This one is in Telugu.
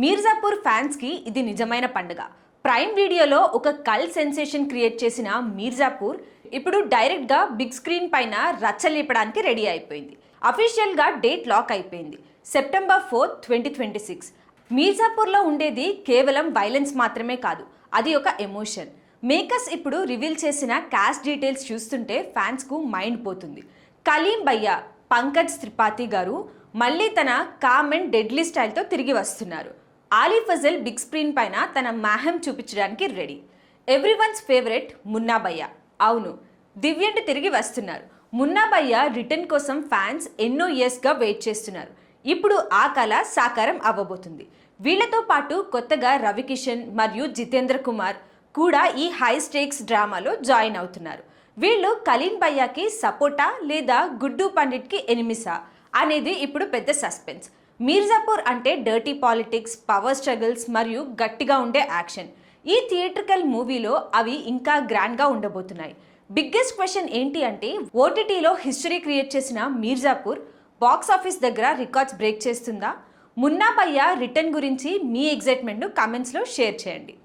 మీర్జాపూర్ ఫ్యాన్స్ కి ఇది నిజమైన పండుగ. ప్రైమ్ వీడియోలో ఒక కల్ సెన్సేషన్ క్రియేట్ చేసిన మీర్జాపూర్ ఇప్పుడు డైరెక్ట్ గా బిగ్ స్క్రీన్ పైన రచ్చలేపడానికి రెడీ అయిపోయింది. అఫీషియల్ గా డేట్ లాక్ అయిపోయింది. సెప్టెంబర్ 4, 2026. మీర్జాపూర్లో ఉండేది కేవలం వైలెన్స్ మాత్రమే కాదు, అది ఒక ఎమోషన్. మేకర్స్ ఇప్పుడు రివీల్ చేసిన కాస్ట్ డీటెయిల్స్ చూస్తుంటే ఫ్యాన్స్ కు మైండ్ పోతుంది. కలీం భయ్యా పంకజ్ త్రిపాఠి గారు మళ్ళీ తన కామ్ అండ్ డెడ్లీ స్టైల్తో తిరిగి వస్తున్నారు. ఆలీ ఫజల్ బిగ్ స్క్రీన్ పైన తన మాహం చూపించడానికి రెడీ. ఎవ్రీవన్స్ ఫేవరెట్ మున్నా భయ్యా. అవును, దివ్యంటి తిరిగి వస్తున్నారు. మున్నా భయ్యా రిటర్న్ కోసం ఫ్యాన్స్ ఎన్నో ఇయర్స్గా వెయిట్ చేస్తున్నారు. ఇప్పుడు ఆ కళ సాకారం అవ్వబోతుంది. వీళ్లతో పాటు కొత్తగా రవికిషన్ మరియు జితేంద్ర కుమార్ కూడా ఈ హై స్టేక్స్ డ్రామాలో జాయిన్ అవుతున్నారు. వీళ్ళు కలీం భయ్యాకి సపోర్టా లేదా గుడ్డు పండిట్కి ఎనిమిసా అనేది ఇప్పుడు పెద్ద సస్పెన్స్. మీర్జాపూర్ అంటే డర్టీ పాలిటిక్స్, పవర్ స్ట్రగుల్స్ మరియు గట్టిగా ఉండే యాక్షన్. ఈ థియేట్రికల్ మూవీలో అవి ఇంకా గ్రాండ్గా ఉండబోతున్నాయి. బిగ్గెస్ట్ క్వశ్చన్ ఏంటి అంటే, ఓటీటీలో హిస్టరీ క్రియేట్ చేసిన మీర్జాపూర్ బాక్స్ ఆఫీస్ దగ్గర రికార్డ్స్ బ్రేక్ చేస్తుందా? మున్నా భయ్యా రిటర్న్ గురించి మీ ఎగ్జైట్మెంట్ను కామెంట్స్లో షేర్ చేయండి.